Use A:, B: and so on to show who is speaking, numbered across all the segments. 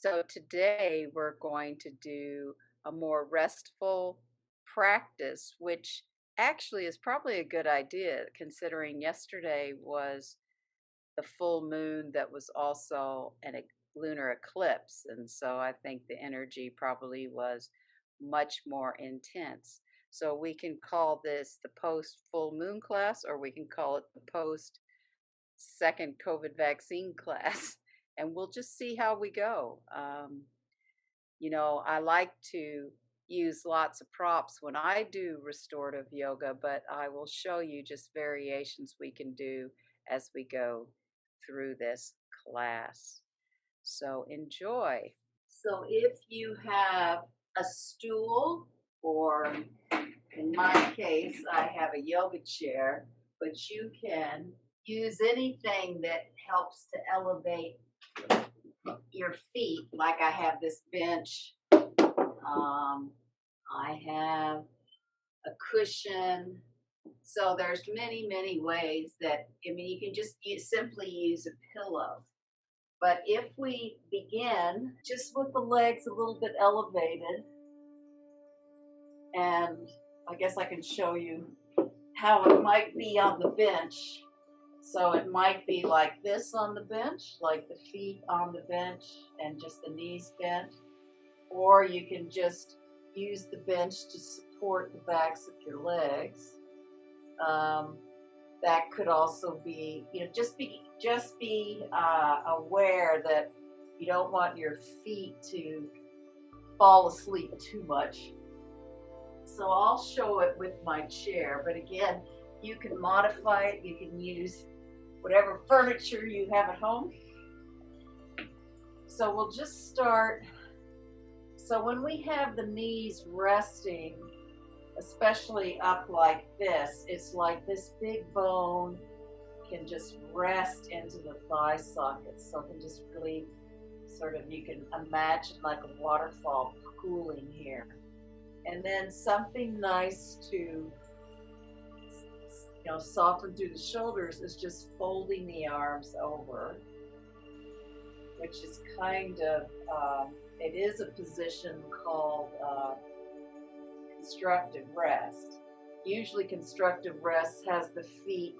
A: So today we're going to do a more restful practice, which actually is probably a good idea considering yesterday was the full moon that was also lunar eclipse. And so I think the energy probably was much more intense. So we can call this the post full moon class, or we can call it the post second COVID vaccine class. And we'll just see how we go. I like to use lots of props when I do restorative yoga, but I will show you just variations we can do as we go through this class. So enjoy. So if you have a stool, or in my case, I have a yoga chair, but you can use anything that helps to elevate your feet. Like I have this bench, I have a cushion. So there's many, many ways that, you can just simply use a pillow. But if we begin just with the legs a little bit elevated, and I guess I can show you how it might be on the bench. So it might be like this on the bench, like the feet on the bench and just the knees bent. Or you can just use the bench to support the backs of your legs. That could also be, just be aware that you don't want your feet to fall asleep too much. So I'll show it with my chair, but again, you can modify it. You can use whatever furniture you have at home. So we'll just start. So when we have the knees resting, especially up like this, it's like this big bone can just rest into the thigh sockets. So it can just really you can imagine like a waterfall pooling here. And then something nice to soften through the shoulders is just folding the arms over, which is kind of, it is a position called constructive rest. Usually constructive rest has the feet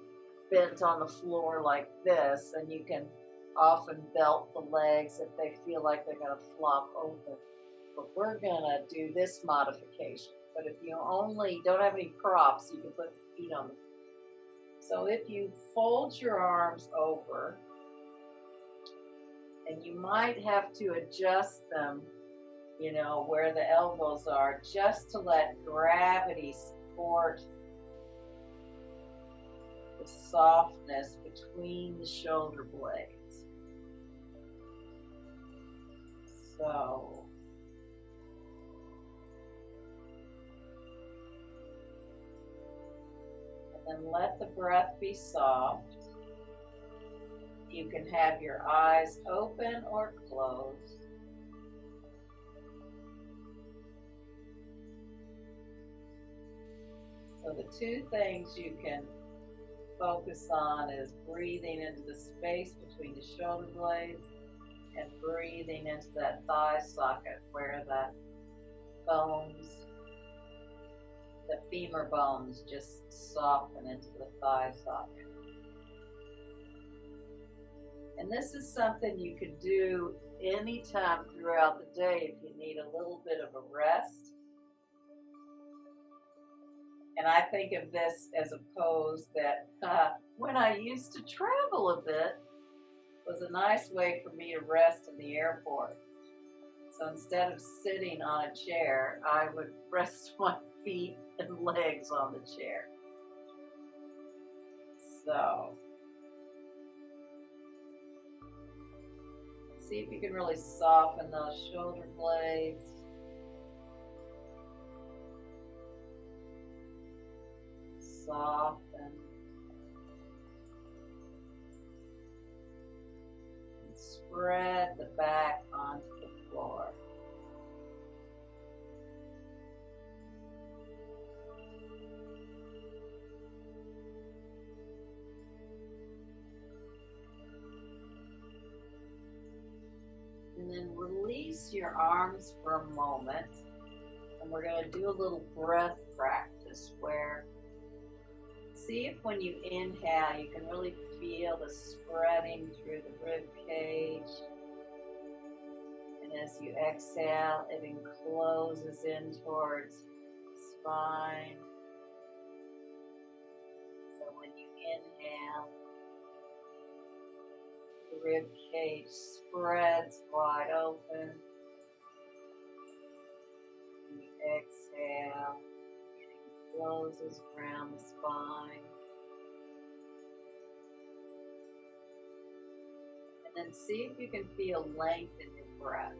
A: bent on the floor like this, and you can often belt the legs if they feel like they're going to flop open. But we're going to do this modification. But if you only don't have any props, you can put the feet on the floor. So if you fold your arms over, and you might have to adjust them, where the elbows are, just to let gravity support the softness between the shoulder blades. So, and then let the breath be soft. You can have your eyes open or closed. So the two things you can focus on is breathing into the space between the shoulder blades and breathing into that thigh socket where the bones, the femur bones, just soften into the thigh socket. And this is something you can do anytime throughout the day if you need a little bit of a rest. And I think of this as a pose that when I used to travel a bit was a nice way for me to rest in the airport. So instead of sitting on a chair, I would rest my feet and legs on the chair. So see if you can really soften those shoulder blades. Soften. And spread the back onto the floor. And then release your arms for a moment. And we're going to do a little breath practice where, see if when you inhale, you can really feel the spreading through the rib cage. And as you exhale, it encloses in towards the spine. So when you inhale, the rib cage spreads wide open. When you exhale, it encloses around the spine. And then see if you can feel length in your breath.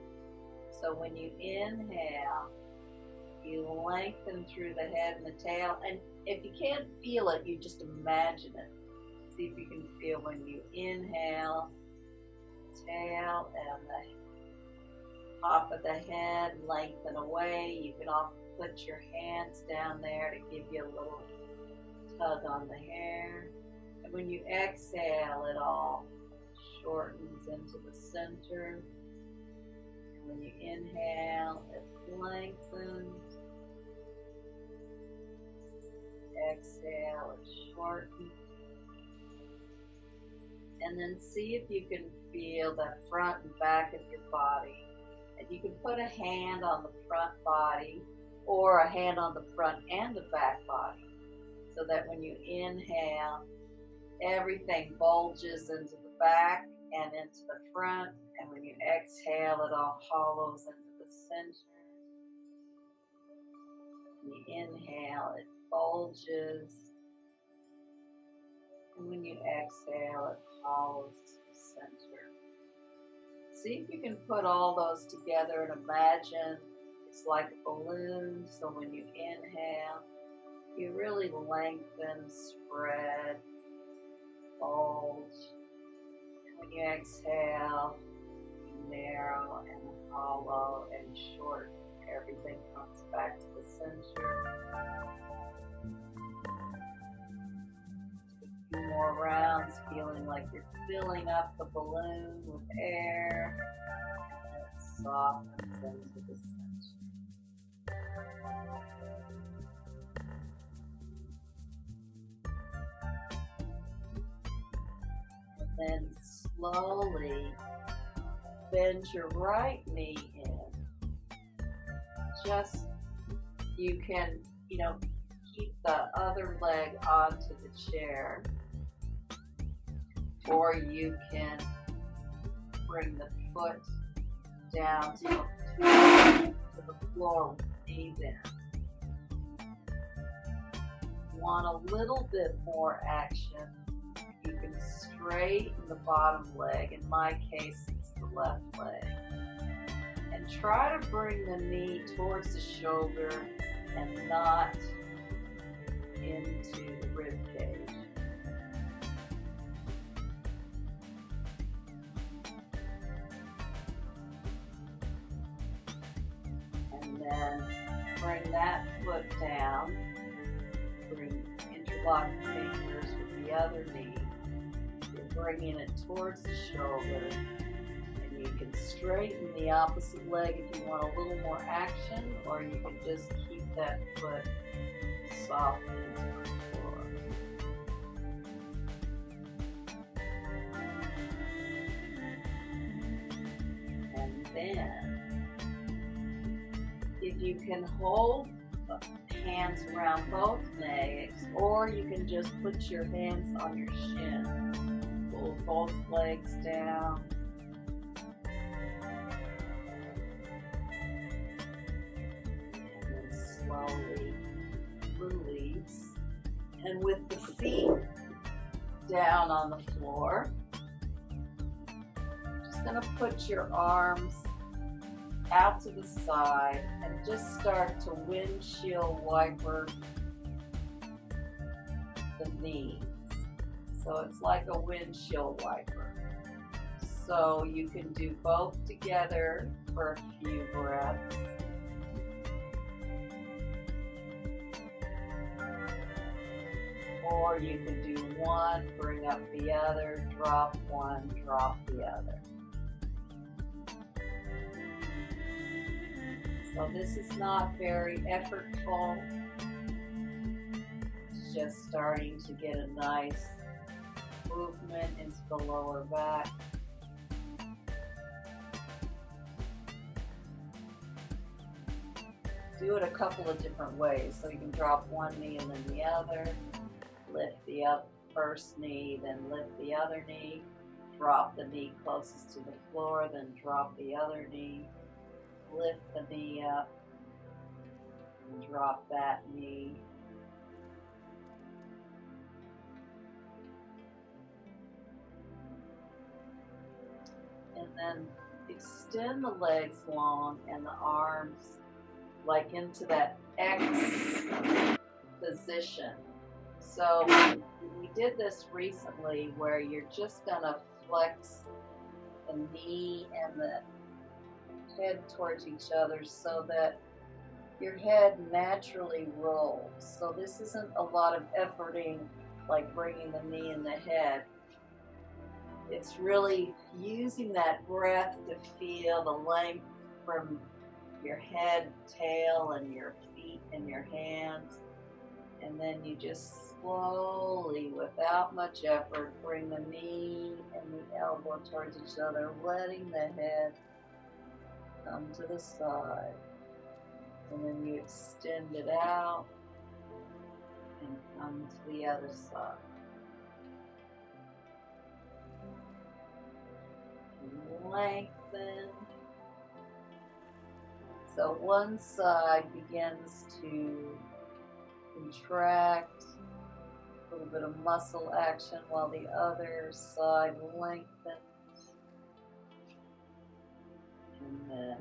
A: So when you inhale, you lengthen through the head and the tail. And if you can't feel it, you just imagine it. See if you can feel when you inhale, tail and the top of the head lengthen away. You can often put your hands down there to give you a little tug on the hair. And when you exhale, it all shortens into the center. And when you inhale, it lengthens. Exhale, it shortens. And then see if you can feel the front and back of your body. And you can put a hand on the front body or a hand on the front and the back body. So that when you inhale, everything bulges into the back and into the front. And when you exhale, it all hollows into the center. When you inhale, it bulges. And when you exhale, it hollows to the center. See if you can put all those together and imagine it's like a balloon. So when you inhale, you really lengthen, spread, bulge. And when you exhale, you narrow and hollow and short. Everything comes back to the center. Few more rounds, feeling like you're filling up the balloon with air, and it softens into the center. And then slowly bend your right knee in. Just, you can, keep the other leg onto the chair. Or you can bring the foot down to the floor with the knee in. Want a little bit more action, you can straighten the bottom leg. In my case, it's the left leg. And try to bring the knee towards the shoulder and not into the rib cage. And then bring that foot down, interlock the fingers with the other knee. You're bringing it towards the shoulder, and you can straighten the opposite leg if you want a little more action, or you can just keep that foot soft into the floor. And then, if you can hold hands around both legs, or you can just put your hands on your shin. Pull both legs down. And then slowly release. And with the feet down on the floor, just going to put your arms out to the side and just start to windshield wiper the knees. So it's like a windshield wiper. So you can do both together for a few breaths. Or you can do one, bring up the other, drop one, drop the other. So this is not very effortful. It's just starting to get a nice movement into the lower back. Do it a couple of different ways. So you can drop one knee and then the other, lift the first knee, then lift the other knee, drop the knee closest to the floor, then drop the other knee, lift the knee up, and drop that knee. And then extend the legs long and the arms like into that X position. So we did this recently where you're just gonna flex the knee and the head towards each other so that your head naturally rolls. So this isn't a lot of efforting, like bringing the knee and the head. It's really using that breath to feel the length from your head, tail, and your feet and your hands. And then you just slowly, without much effort, bring the knee and the elbow towards each other, letting the head come to the side. And then you extend it out and come to the other side. And lengthen. So one side begins to contract, a little bit of muscle action, while the other side lengthens. And then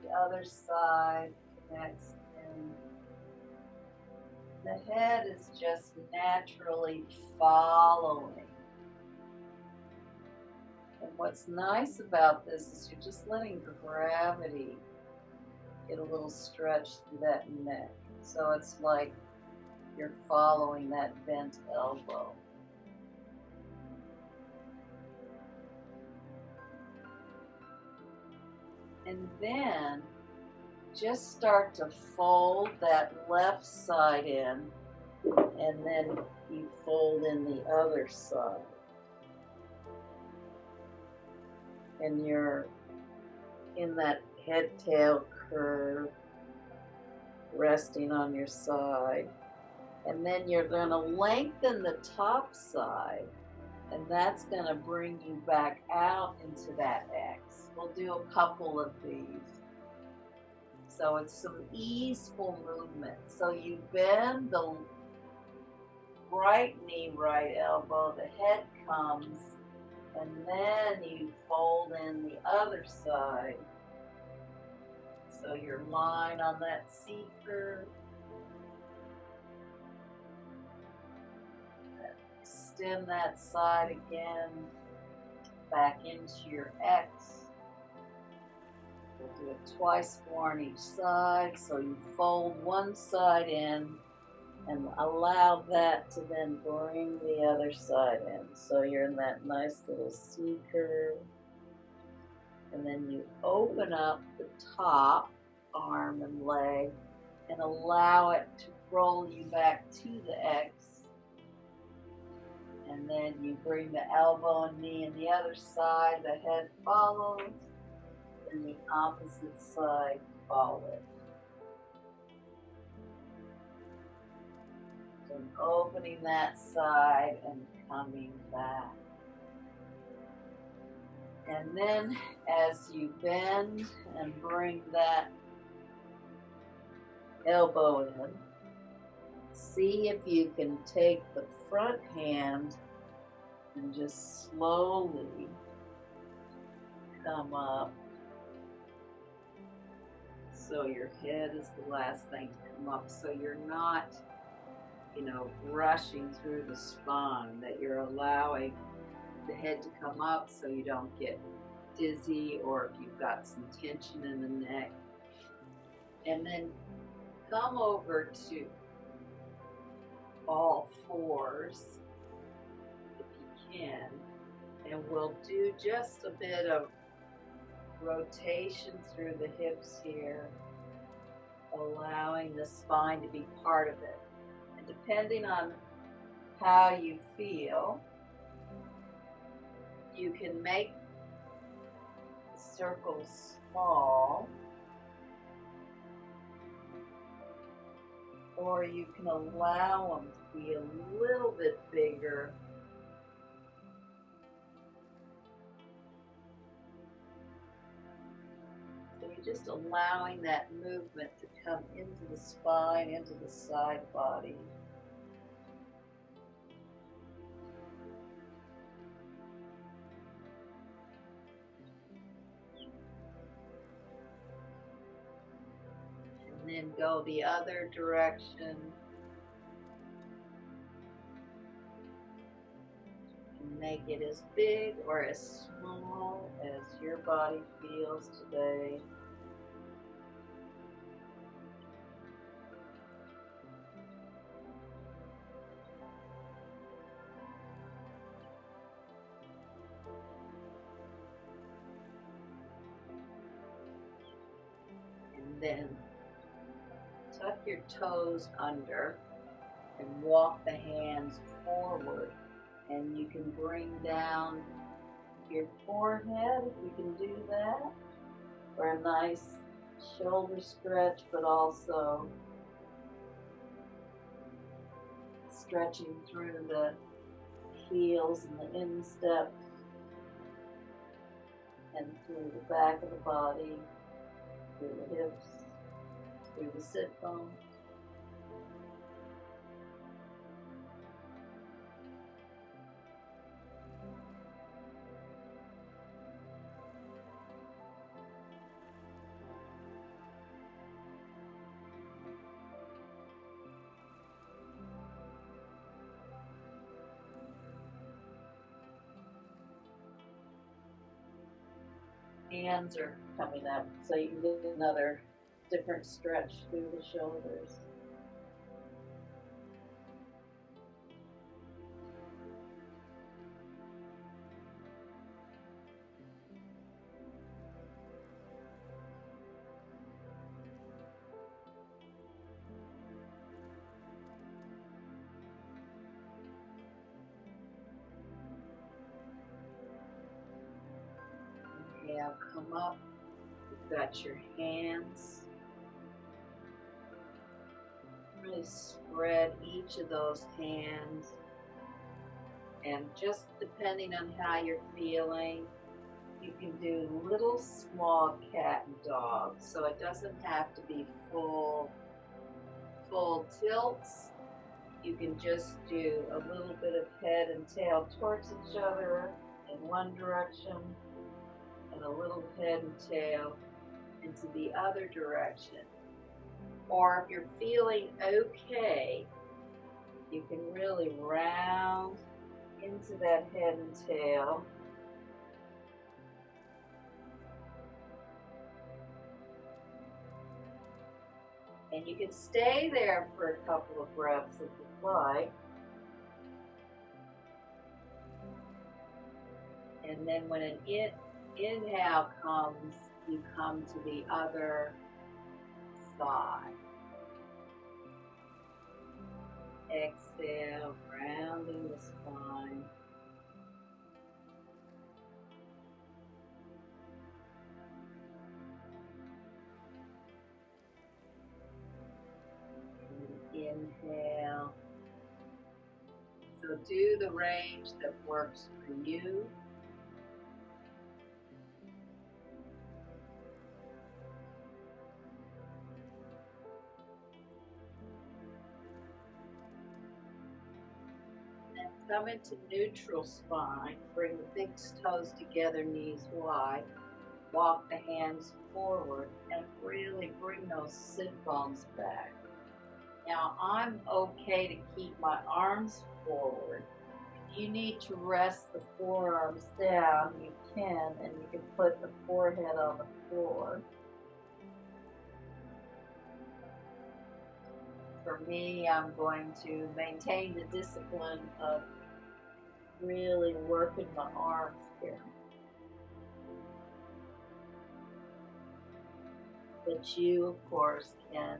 A: the other side connects in. The head is just naturally following. And what's nice about this is you're just letting gravity get a little stretch through that neck. So it's like you're following that bent elbow. And then just start to fold that left side in, and then you fold in the other side. And you're in that head-tail curve, resting on your side. And then you're going to lengthen the top side, and that's going to bring you back out into that X. We'll do a couple of these. So it's some easeful movement. So you bend the right knee, right elbow, the head comes, and then you fold in the other side. So your line on that C curve. Extend that side again, back into your X. We'll do it twice more on each side. So you fold one side in and allow that to then bring the other side in. So you're in that nice little C curve. And then you open up the top arm and leg and allow it to roll you back to the X. And then you bring the elbow and knee on the other side, the head follows, and the opposite side follows. And opening that side and coming back. And then as you bend and bring that elbow in, see if you can take the front hand and just slowly come up. So your head is the last thing to come up. So you're not, rushing through the spine, that you're allowing the head to come up so you don't get dizzy or if you've got some tension in the neck. And then come over to all fours if you can, and we'll do just a bit of rotation through the hips here, allowing the spine to be part of it. And depending on how you feel, you can make the circles small, or you can allow them to be a little bit bigger. So you're just allowing that movement to come into the spine, into the side body. And then go the other direction. And make it as big or as small as your body feels today. And then tuck your toes under and walk the hands forward. And you can bring down your forehead if you can do that, for a nice shoulder stretch, but also stretching through the heels and the instep and through the back of the body, through the hips, through the sit bones. Hands are coming up, so you can get another different stretch through the shoulders. Inhale, come up. You've got your hands. Really spread each of those hands. And just depending on how you're feeling, you can do little small cat and dog. So it doesn't have to be full tilts. You can just do a little bit of head and tail towards each other in one direction, and a little head and tail into the other direction. Or if you're feeling okay, you can really round into that head and tail. And you can stay there for a couple of breaths if you like. And then when an inhale comes, you come to the other side. Exhale, rounding the spine. And inhale. So do the range that works for you. Come into neutral spine. Bring the big toes together, knees wide. Walk the hands forward and really bring those sit bones back. Now I'm okay to keep my arms forward. If you need to rest the forearms down, you can, and you can put the forehead on the floor. For me, I'm going to maintain the discipline of really working my arms here.
B: But you, of course, can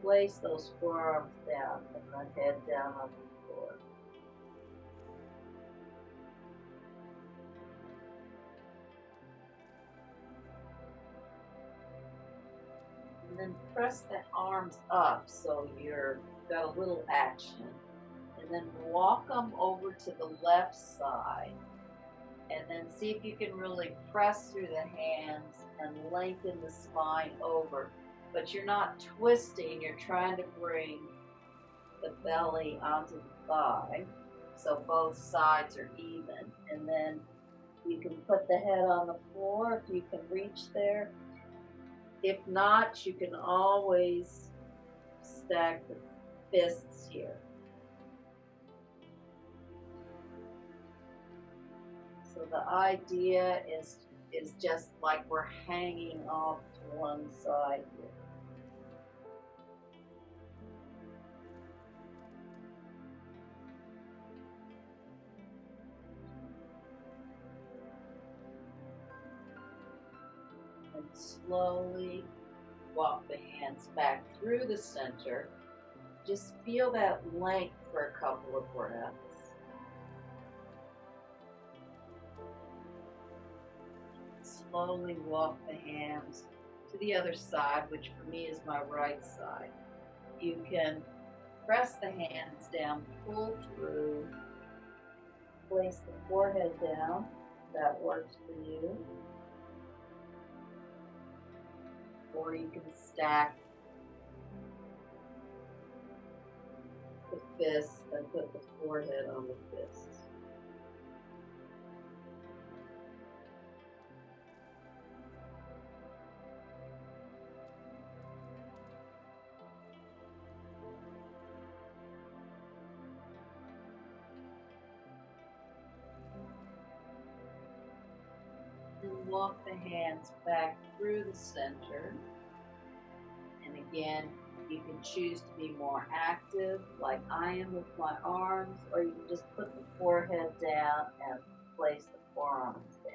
B: place those forearms down and the head down on the floor. And then press the arms up so you're got a little action. And then walk them over to the left side. And then see if you can really press through the hands and lengthen the spine over. But you're not twisting, you're trying to bring the belly onto the thigh so both sides are even. And then you can put the head on the floor if you can reach there. If not, you can always stack the fists here. So the idea is just like we're hanging off to one side here. And slowly walk the hands back through the center. Just feel that length for a couple of breaths. Slowly walk the hands to the other side, which for me is my right side. You can press the hands down, pull through, place the forehead down. That works for you. Or you can stack the fists and put the forehead on the fists. And walk the hands back through the center. And again, you can choose to be more active, like I am with my arms, or you can just put the forehead down and place the forearms down.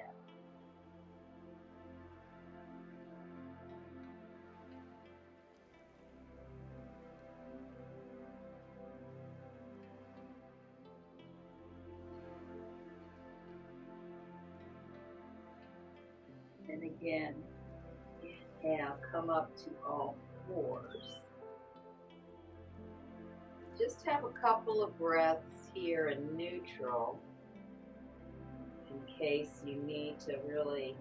B: And again, inhale, come up to all fours. Just have a couple of breaths here in neutral in case you need to really,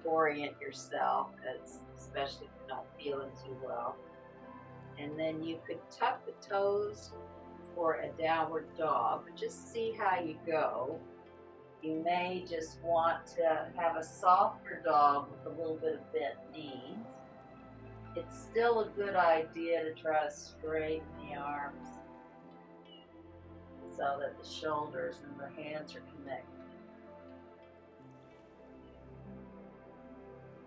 B: orient yourself, especially if you're not feeling too well. And then you could tuck the toes for a downward dog, but just see how you go. You may just want to have a softer dog with a little bit of bent knees. It's still a good idea to try to straighten the arms so that the shoulders and the hands are connected.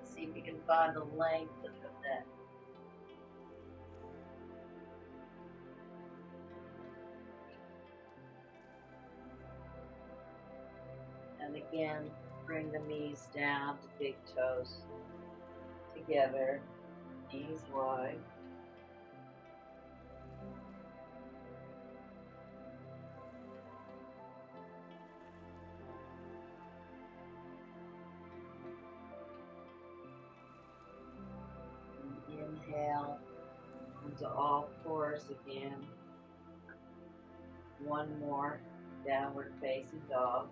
B: See if you can find the length of the neck. And again, bring the knees down to big toes together, knees wide. And inhale onto all fours again. One more downward facing dog.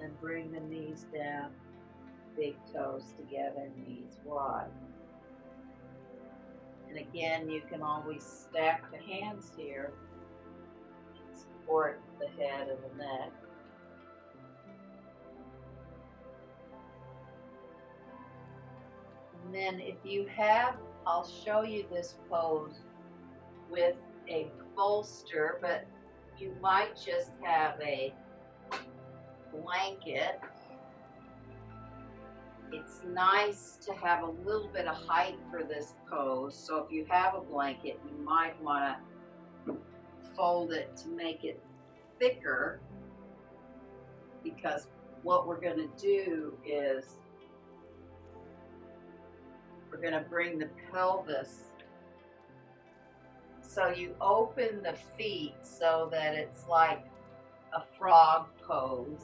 B: And bring the knees down, big toes together, knees wide. And again, you can always stack the hands here, support the head and the neck. And then if you have, I'll show you this pose with a bolster, but you might just have a blanket. It's nice to have a little bit of height for this pose. So if you have a blanket, you might want to fold it to make it thicker, because what we're going to do is we're going to bring the pelvis. So you open the feet so that it's like a frog pose.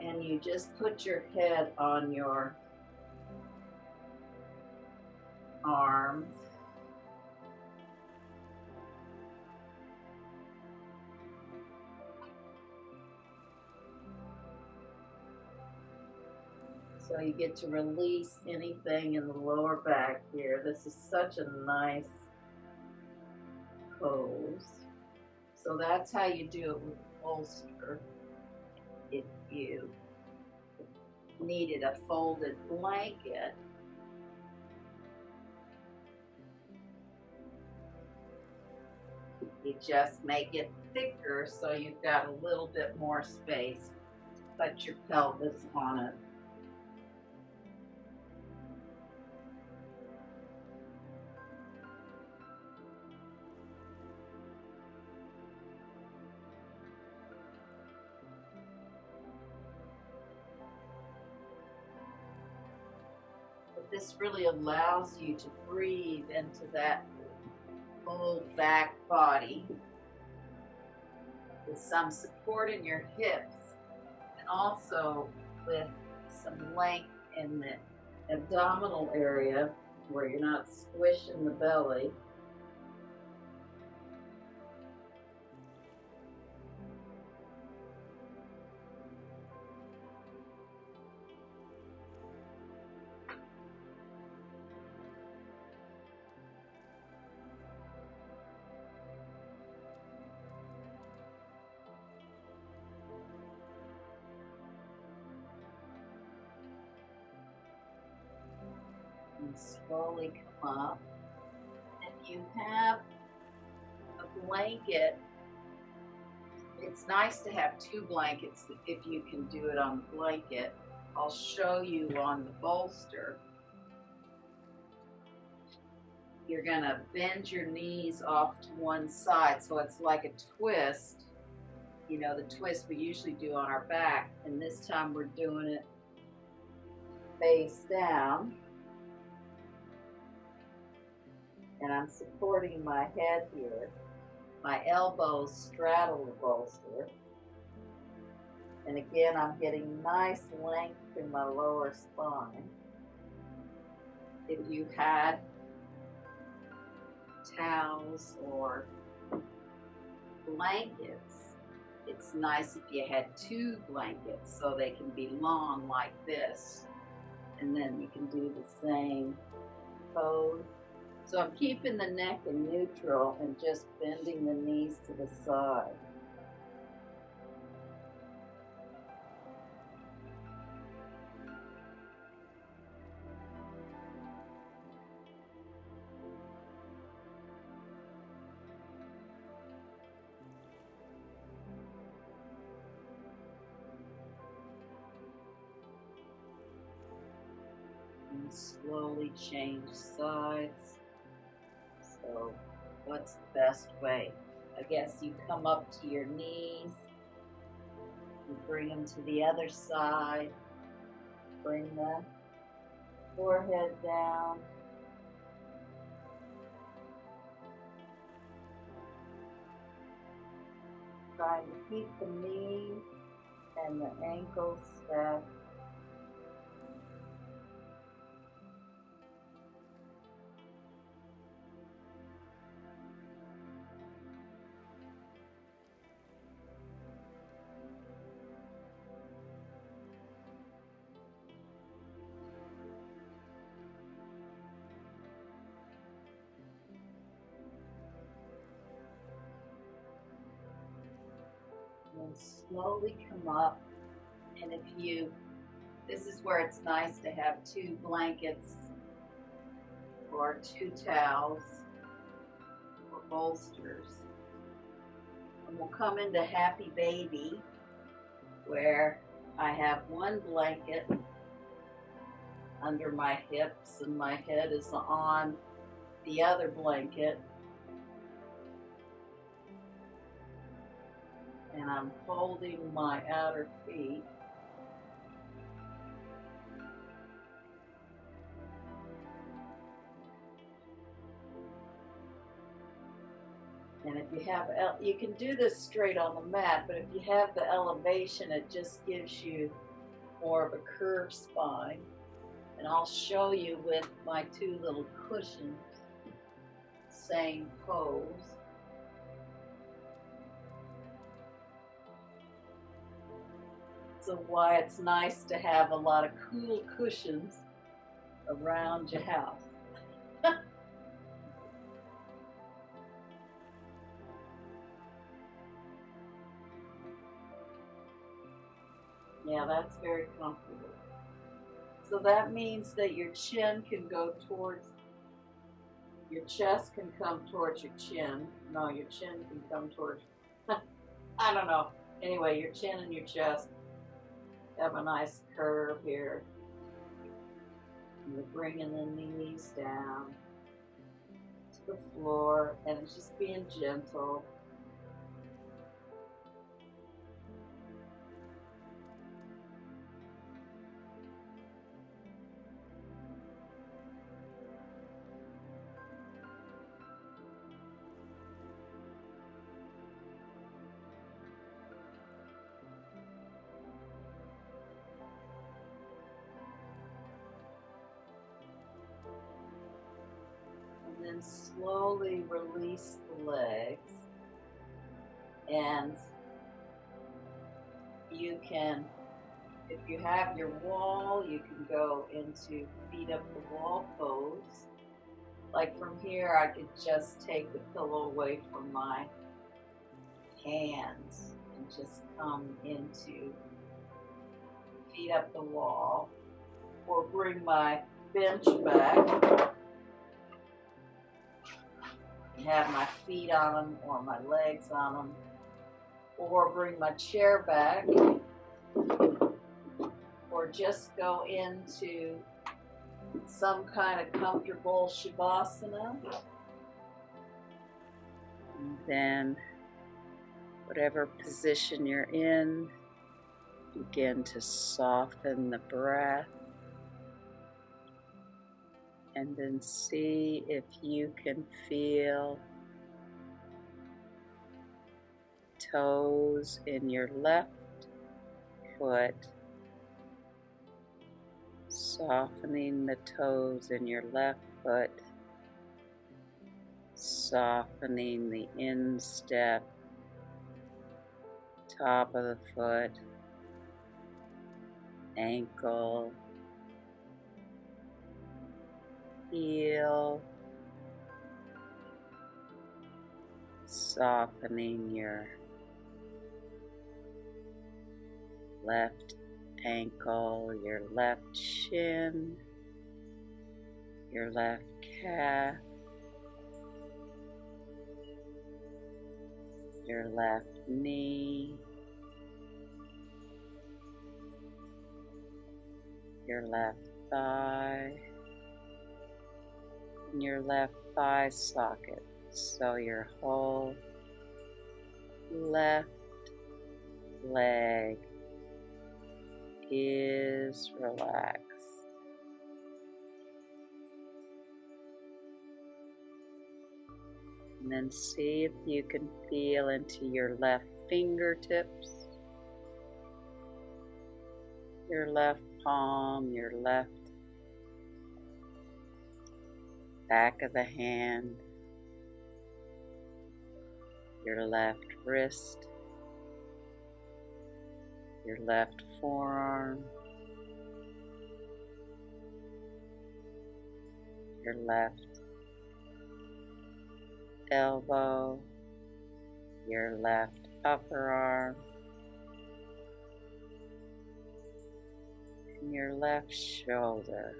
B: And you just put your head on your arms. So you get to release anything in the lower back here. This is such a nice pose. So that's how you do it with a bolster. If you needed a folded blanket, you just make it thicker so you've got a little bit more space to put your pelvis on it. But this really allows you to breathe into that whole back body with some support in your hips, and also with some length in the abdominal area where you're not squishing the belly. And slowly come up. If you have a blanket, it's nice to have two blankets if you can do it on the blanket. I'll show you on the bolster. You're gonna bend your knees off to one side so it's like a twist. You know, the twist we usually do on our back, and this time we're doing it face down. And I'm supporting my head here. My elbows straddle the bolster. And again, I'm getting nice length in my lower spine. If you had towels or blankets, it's nice if you had two blankets so they can be long like this. And then you can do the same pose. So I'm keeping the neck in neutral and just bending the knees to the side. And slowly change sides. So what's the best way? I guess you come up to your knees, you bring them to the other side, bring the forehead down. Trying to keep the knees and the ankles stacked. And slowly come up. And this is where it's nice to have two blankets or two towels or bolsters. And we'll come into happy baby, where I have one blanket under my hips and my head is on the other blanket, and I'm holding my outer feet. And if you have, you can do this straight on the mat, but if you have the elevation, it just gives you more of a curved spine. And I'll show you with my two little cushions, same pose. So why it's nice to have a lot of cool cushions around your house. Yeah, that's very comfortable. So that means that your chin can go towards, your chest can come towards your chin. No, your chin can come towards, I don't know. Anyway, your chin and your chest have a nice curve here. And you're bringing the knees down to the floor, and it's just being gentle. And then slowly release the legs. And you can, if you have your wall, you can go into feet up the wall pose. Like from here, I could just take the pillow away from my hands and just come into feet up the wall, or bring my bench back and have my feet on them or my legs on them, or bring my chair back, or just go into some kind of comfortable shavasana. And then whatever position you're in, begin to soften the breath, and then see if you can feel toes in your left foot, softening the toes in your left foot, softening the instep, top of the foot, ankle, heel, softening your left ankle, your left shin, your left calf, your left knee, your left thigh, and your left thigh socket. So your whole left leg is relaxed. And then see if you can feel into your left fingertips, your left palm, your left back of the hand, your left wrist, your left forearm, your left elbow, your left upper arm, and your left shoulder.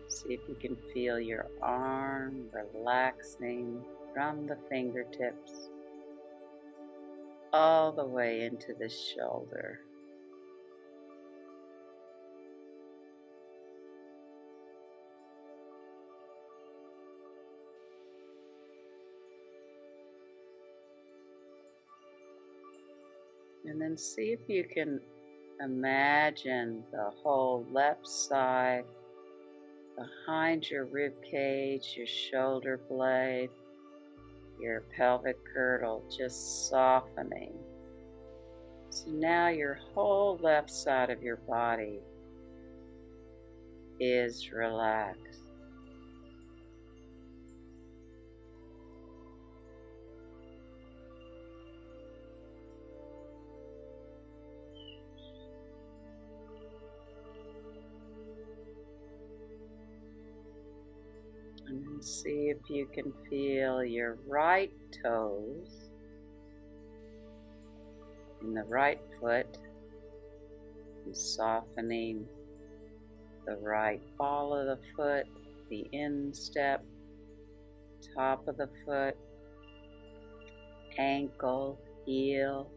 B: See if you can feel your arm relaxing from the fingertips
A: all the way into the shoulder. And then see if you can imagine the whole left side behind your rib cage, your shoulder blade, your pelvic girdle just softening. So now your whole left side of your body is relaxed. And then see if you can feel your right toes in the right foot and softening the right ball of the foot, the instep, top of the foot, ankle, heel,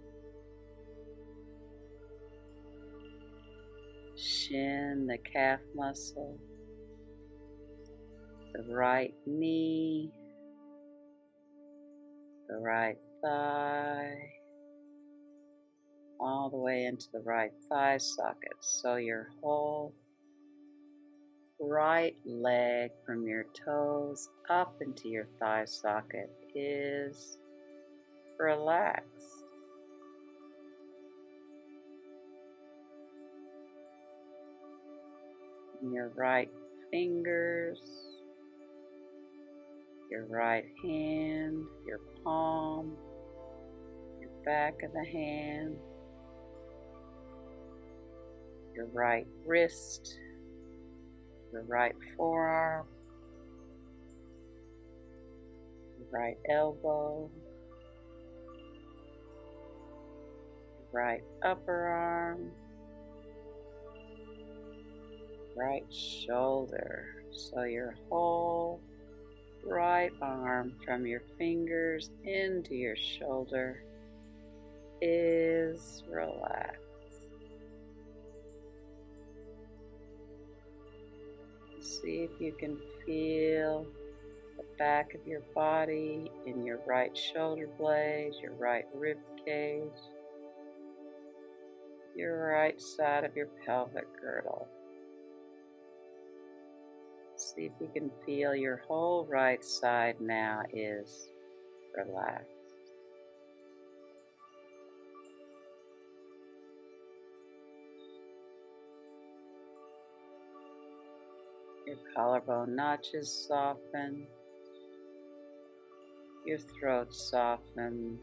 A: shin, the calf muscle, the right knee, the right thigh, all the way into the right thigh socket. So your whole right leg from your toes up into your thigh socket is relaxed. And your right fingers, your right hand, your palm, your back of the hand, your right wrist, your right forearm, your right elbow, your right upper arm, right shoulder. So your whole right arm from your fingers into your shoulder is relaxed. See if you can feel the back of your body in your right shoulder blade, your right rib cage, your right side of your pelvic girdle. See if you can feel your whole right side now is relaxed. Your collarbone notches soften. Your throat softens.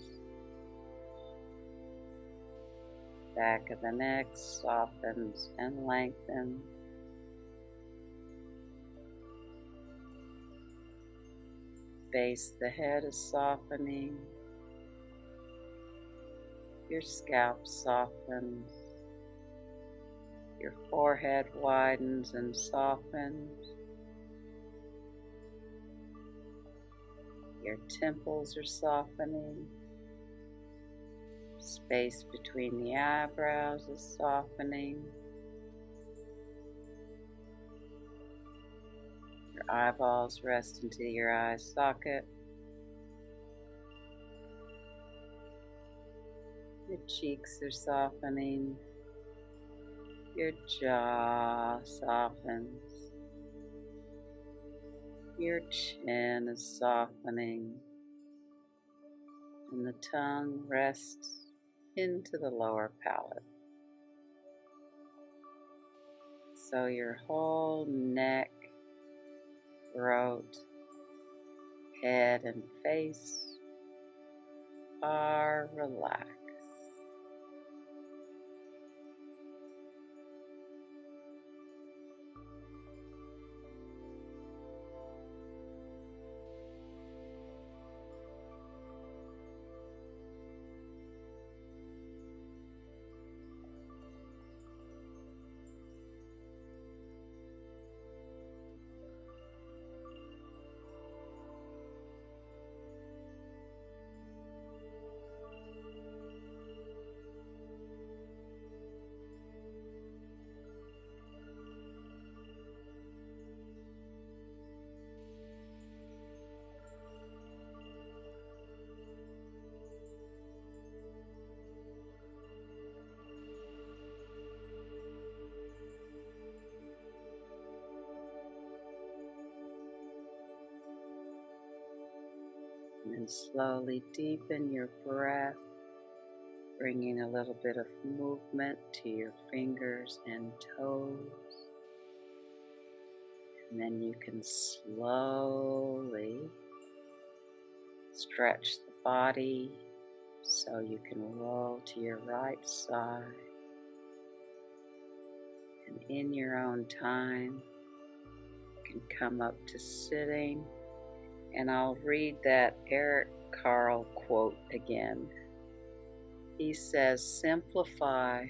A: Back of the neck softens and lengthens. Base of the head is softening. Your scalp softens. Your forehead widens and softens. Your temples are softening. Space between the eyebrows is softening. Your eyeballs rest into your eye socket. Your cheeks are softening. Your jaw softens. Your chin is softening. And the tongue rests into the lower palate. So your whole neck, throat, head, and face are relaxed. And then slowly deepen your breath, bringing a little bit of movement to your fingers and toes. And then you can slowly stretch the body so you can roll to your right side. And in your own time, you can come up to sitting. And I'll read that Eric Carle quote again. He says, "Simplify,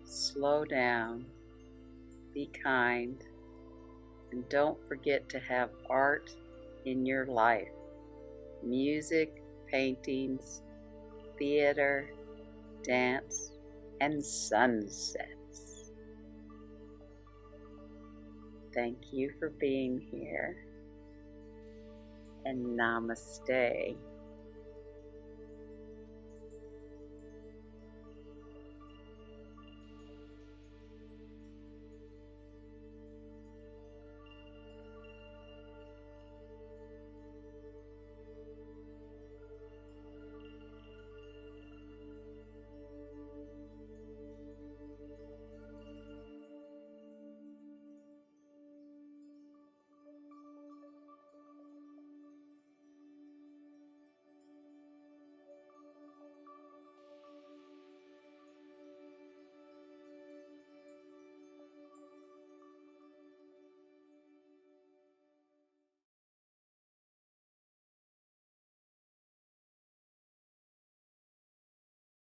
A: slow down, be kind, and don't forget to have art in your life. Music, paintings, theater, dance, and sunsets." Thank you for being here, and namaste.